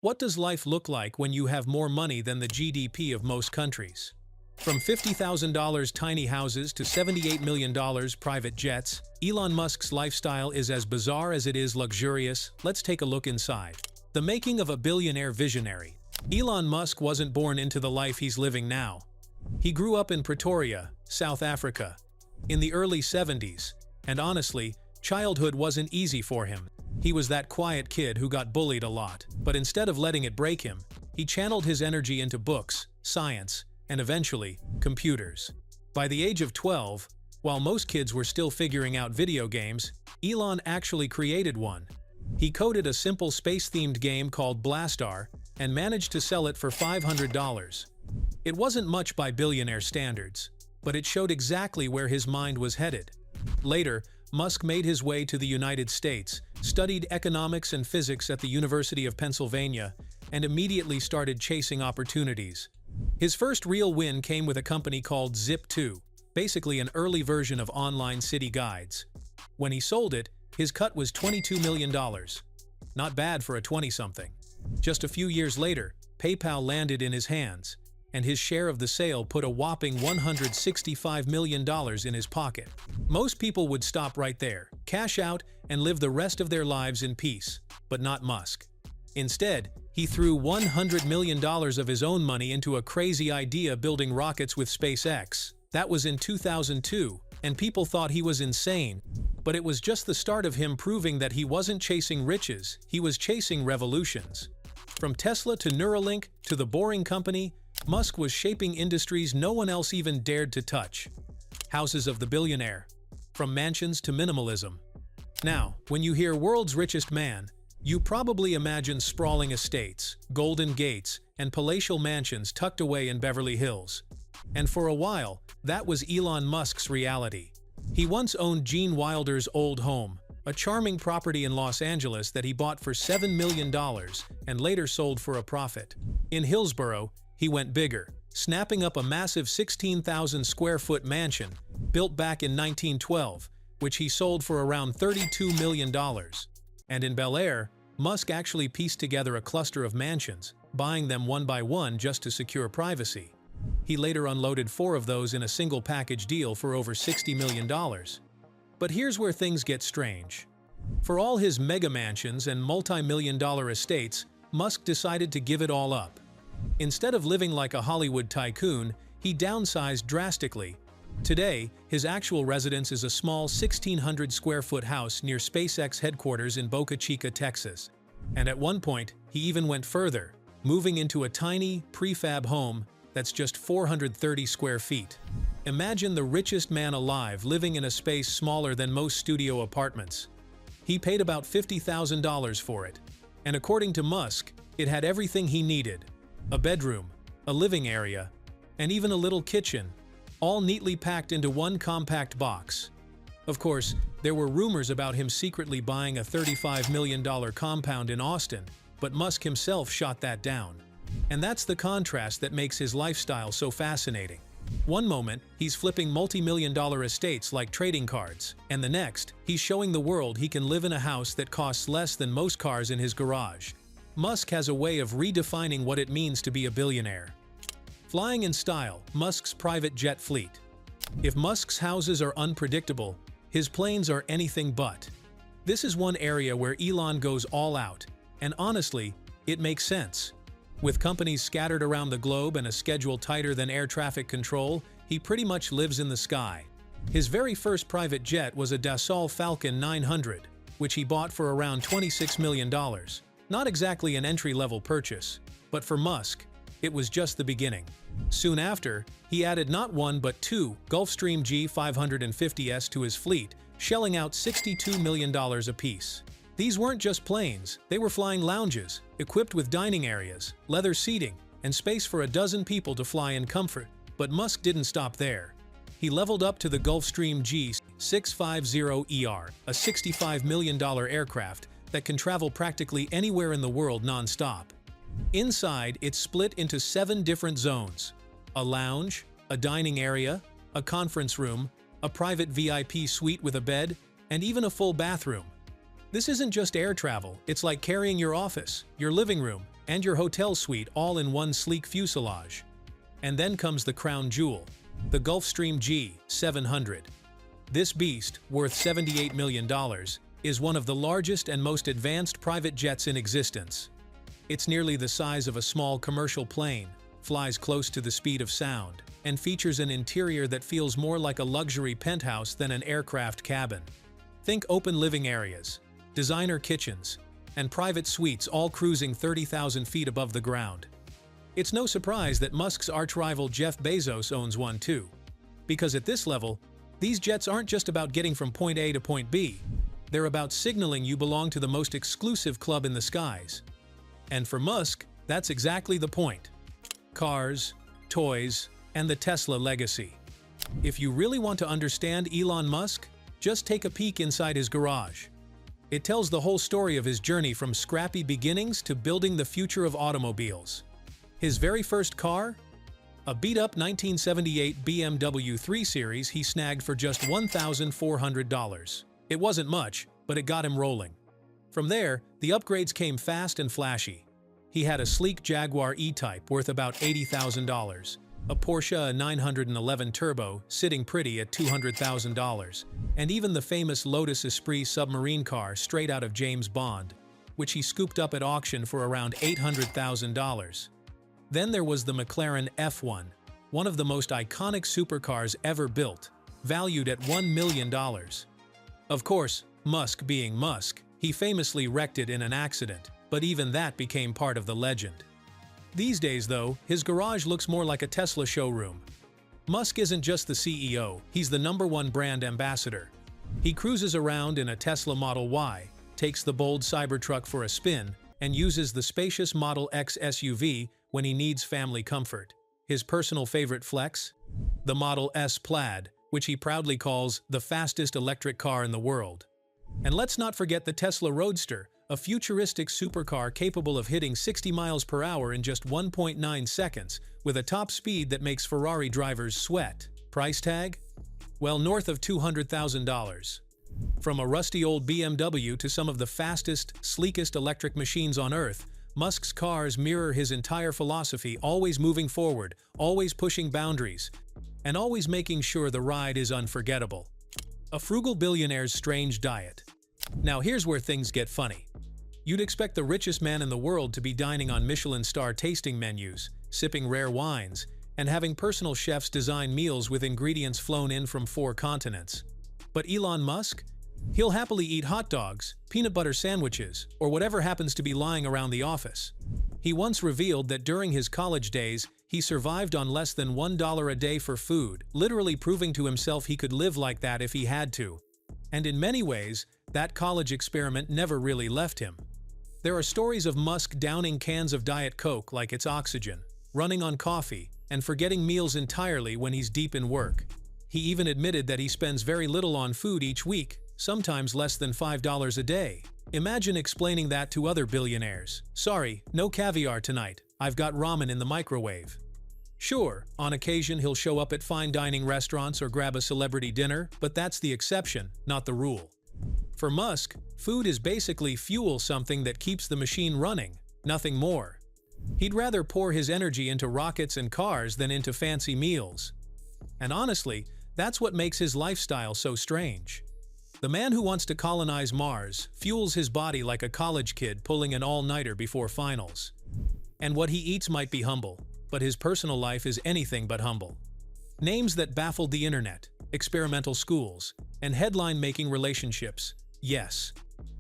What does life look like when you have more money than the GDP of most countries? From $50,000 tiny houses to $78 million private jets, Elon Musk's lifestyle is as bizarre as it is luxurious. Let's take a look inside. The making of a billionaire visionary. Elon Musk wasn't born into the life he's living now. He grew up in Pretoria, South Africa, in the early 70s, and honestly, childhood wasn't easy for him. He was that quiet kid who got bullied a lot, but instead of letting it break him, he channeled his energy into books, science, and eventually, computers. By the age of 12, while most kids were still figuring out video games, Elon actually created one. He coded a simple space-themed game called Blastar and managed to sell it for $500. It wasn't much by billionaire standards, but it showed exactly where his mind was headed. Later, Musk made his way to the United States, studied economics and physics at the University of Pennsylvania, and immediately started chasing opportunities. His first real win came with a company called Zip2, basically an early version of online city guides. When he sold it, his cut was $22 million. Not bad for a 20-something. Just a few years later, PayPal landed in his hands, and his share of the sale put a whopping $165 million in his pocket. Most people would stop right there, cash out, and live the rest of their lives in peace, but not Musk. Instead, he threw $100 million of his own money into a crazy idea building rockets with SpaceX. That was in 2002, and people thought he was insane. But it was just the start of him proving that he wasn't chasing riches, he was chasing revolutions. From Tesla to Neuralink to the Boring Company, Musk was shaping industries no one else even dared to touch. Houses of the billionaire. From mansions to minimalism. Now, when you hear world's richest man, you probably imagine sprawling estates, golden gates, and palatial mansions tucked away in Beverly Hills. And for a while, that was Elon Musk's reality. He once owned Gene Wilder's old home, a charming property in Los Angeles that he bought for $7 million and later sold for a profit. In Hillsborough, he went bigger, snapping up a massive 16,000 square foot mansion, built back in 1912, which he sold for around $32 million. And in Bel Air, Musk actually pieced together a cluster of mansions, buying them one by one just to secure privacy. He later unloaded 4 of those in a single package deal for over $60 million. But here's where things get strange. For all his mega mansions and multi-million-dollar estates, Musk decided to give it all up. Instead of living like a Hollywood tycoon, he downsized drastically. Today, his actual residence is a small 1,600 square foot house near SpaceX headquarters in Boca Chica, Texas. And at one point, he even went further, moving into a tiny, prefab home that's just 430 square feet. Imagine the richest man alive living in a space smaller than most studio apartments. He paid about $50,000 for it. And according to Musk, it had everything he needed. A bedroom, a living area, and even a little kitchen, all neatly packed into one compact box. Of course, there were rumors about him secretly buying a $35 million compound in Austin, but Musk himself shot that down. And that's the contrast that makes his lifestyle so fascinating. One moment, he's flipping multi-million-dollar estates like trading cards, and the next, he's showing the world he can live in a house that costs less than most cars in his garage. Musk has a way of redefining what it means to be a billionaire. Flying in style, Musk's private jet fleet. If Musk's houses are unpredictable, his planes are anything but. This is one area where Elon goes all out, and honestly, it makes sense. With companies scattered around the globe and a schedule tighter than air traffic control, he pretty much lives in the sky. His very first private jet was a Dassault Falcon 900, which he bought for around $26 million. Not exactly an entry-level purchase, but for Musk, it was just the beginning. Soon after, he added not one but 2 Gulfstream G550s to his fleet, shelling out $62 million apiece. These weren't just planes, they were flying lounges, equipped with dining areas, leather seating, and space for a dozen people to fly in comfort. But Musk didn't stop there. He leveled up to the Gulfstream G650ER, a $65 million aircraft that can travel practically anywhere in the world non-stop. Inside, it's split into 7 different zones: a lounge, a dining area, a conference room, a private VIP suite with a bed, and even a full bathroom. This isn't just air travel, it's like carrying your office, your living room, and your hotel suite all in one sleek fuselage. And then comes the crown jewel, the Gulfstream G700. This beast, worth $78 million, is one of the largest and most advanced private jets in existence. It's nearly the size of a small commercial plane, flies close to the speed of sound, and features an interior that feels more like a luxury penthouse than an aircraft cabin. Think open living areas, designer kitchens, and private suites all cruising 30,000 feet above the ground. It's no surprise that Musk's arch-rival Jeff Bezos owns one too. Because at this level, these jets aren't just about getting from point A to point B, they're about signaling you belong to the most exclusive club in the skies. And for Musk, that's exactly the point. Cars, toys, and the Tesla legacy. If you really want to understand Elon Musk, just take a peek inside his garage. It tells the whole story of his journey from scrappy beginnings to building the future of automobiles. His very first car? A beat-up 1978 BMW 3 Series he snagged for just $1,400. It wasn't much, but it got him rolling. From there, the upgrades came fast and flashy. He had a sleek Jaguar E-Type worth about $80,000, a Porsche 911 Turbo sitting pretty at $200,000, and even the famous Lotus Esprit submarine car straight out of James Bond, which he scooped up at auction for around $800,000. Then there was the McLaren F1, one of the most iconic supercars ever built, valued at $1 million. Of course, Musk being Musk, he famously wrecked it in an accident, but even that became part of the legend. These days, though, his garage looks more like a Tesla showroom. Musk isn't just the CEO, he's the #1 brand ambassador. He cruises around in a Tesla Model Y, takes the bold Cybertruck for a spin, and uses the spacious Model X SUV when he needs family comfort. His personal favorite flex? The Model S Plaid, which he proudly calls the fastest electric car in the world. And let's not forget the Tesla Roadster, a futuristic supercar capable of hitting 60 miles per hour in just 1.9 seconds, with a top speed that makes Ferrari drivers sweat. Price tag? Well, north of $200,000. From a rusty old BMW to some of the fastest, sleekest electric machines on Earth, Musk's cars mirror his entire philosophy, always moving forward, always pushing boundaries, and always making sure the ride is unforgettable. A frugal billionaire's strange diet. Now here's where things get funny. You'd expect the richest man in the world to be dining on Michelin star tasting menus, sipping rare wines, and having personal chefs design meals with ingredients flown in from 4 continents. But Elon Musk? He'll happily eat hot dogs, peanut butter sandwiches, or whatever happens to be lying around the office. He once revealed that during his college days, he survived on less than $1 a day for food, literally proving to himself he could live like that if he had to. And in many ways, that college experiment never really left him. There are stories of Musk downing cans of Diet Coke like it's oxygen, running on coffee, and forgetting meals entirely when he's deep in work. He even admitted that he spends very little on food each week, sometimes less than $5 a day. Imagine explaining that to other billionaires. Sorry, no caviar tonight, I've got ramen in the microwave. Sure, on occasion he'll show up at fine dining restaurants or grab a celebrity dinner, but that's the exception, not the rule. For Musk, food is basically fuel, something that keeps the machine running, nothing more. He'd rather pour his energy into rockets and cars than into fancy meals. And honestly, that's what makes his lifestyle so strange. The man who wants to colonize Mars fuels his body like a college kid pulling an all-nighter before finals. And what he eats might be humble, but his personal life is anything but humble. Names that baffled the internet, experimental schools, and headline-making relationships. Yes.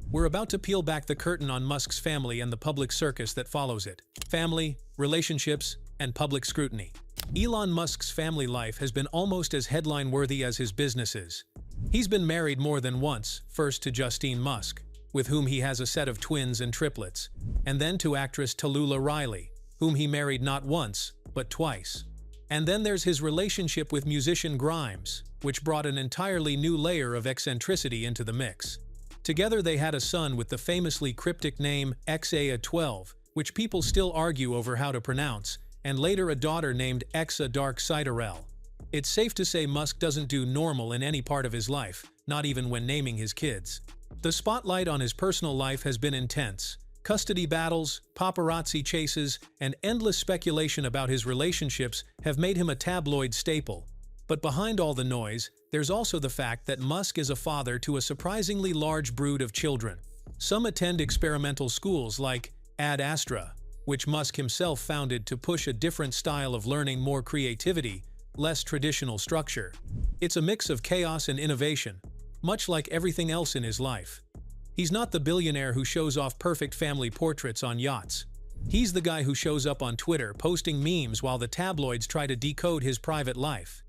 We're about to peel back the curtain on Musk's family and the public circus that follows it. Family, relationships, and public scrutiny. Elon Musk's family life has been almost as headline-worthy as his businesses. He's been married more than once, first to Justine Musk, with whom he has a set of twins and triplets, and then to actress Tallulah Riley, whom he married not once, but twice. And then there's his relationship with musician Grimes, which brought an entirely new layer of eccentricity into the mix. Together they had a son with the famously cryptic name Exa12, which people still argue over how to pronounce, and later a daughter named Exa Dark Siderel. It's safe to say Musk doesn't do normal in any part of his life, not even when naming his kids. The spotlight on his personal life has been intense, Custody battles, paparazzi chases, and endless speculation about his relationships have made him a tabloid staple. But behind all the noise, there's also the fact that Musk is a father to a surprisingly large brood of children. Some attend experimental schools like Ad Astra, which Musk himself founded to push a different style of learning, more creativity, less traditional structure. It's a mix of chaos and innovation, much like everything else in his life. He's not the billionaire who shows off perfect family portraits on yachts. He's the guy who shows up on Twitter posting memes while the tabloids try to decode his private life.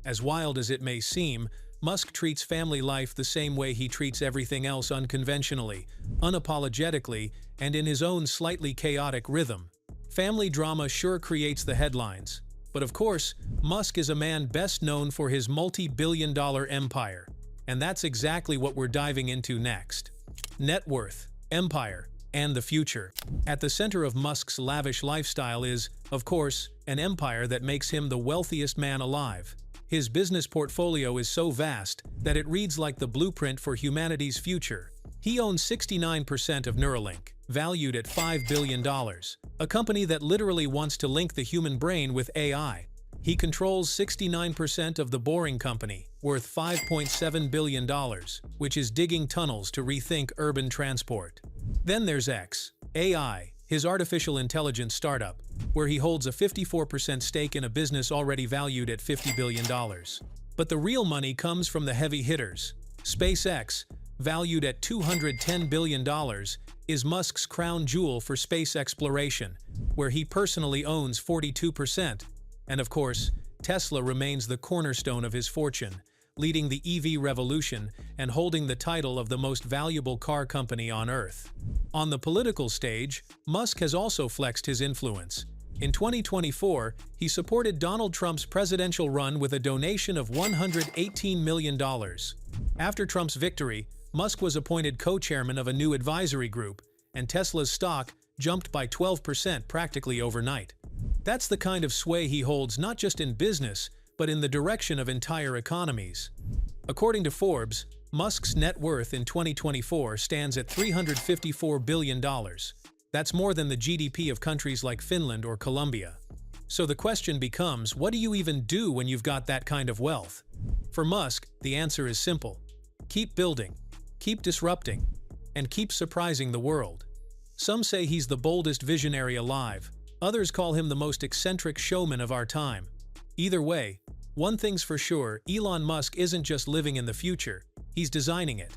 As wild as it may seem, Musk treats family life the same way he treats everything else, unconventionally, unapologetically, and in his own slightly chaotic rhythm. Family drama sure creates the headlines. But of course, Musk is a man best known for his multi-billion-dollar empire. And that's exactly what we're diving into next. Net worth, empire, and the future. At the center of Musk's lavish lifestyle is, of course, an empire that makes him the wealthiest man alive. His business portfolio is so vast that it reads like the blueprint for humanity's future. He owns 69% of Neuralink, valued at $5 billion, a company that literally wants to link the human brain with AI. He controls 69% of The Boring Company, worth $5.7 billion, which is digging tunnels to rethink urban transport. Then there's AI, his artificial intelligence startup, where he holds a 54% stake in a business already valued at $50 billion. But the real money comes from the heavy hitters. SpaceX, valued at $210 billion, is Musk's crown jewel for space exploration, where he personally owns 42%. And of course, Tesla remains the cornerstone of his fortune, leading the EV revolution and holding the title of the most valuable car company on Earth. On the political stage, Musk has also flexed his influence. In 2024, he supported Donald Trump's presidential run with a donation of $118 million. After Trump's victory, Musk was appointed co-chairman of a new advisory group, and Tesla's stock jumped by 12% practically overnight. That's the kind of sway he holds not just in business, but in the direction of entire economies. According to Forbes, Musk's net worth in 2024 stands at $354 billion. That's more than the GDP of countries like Finland or Colombia. So the question becomes, what do you even do when you've got that kind of wealth? For Musk, the answer is simple. Keep building, keep disrupting, and keep surprising the world. Some say he's the boldest visionary alive. Others call him the most eccentric showman of our time. Either way, one thing's for sure, Elon Musk isn't just living in the future, he's designing it.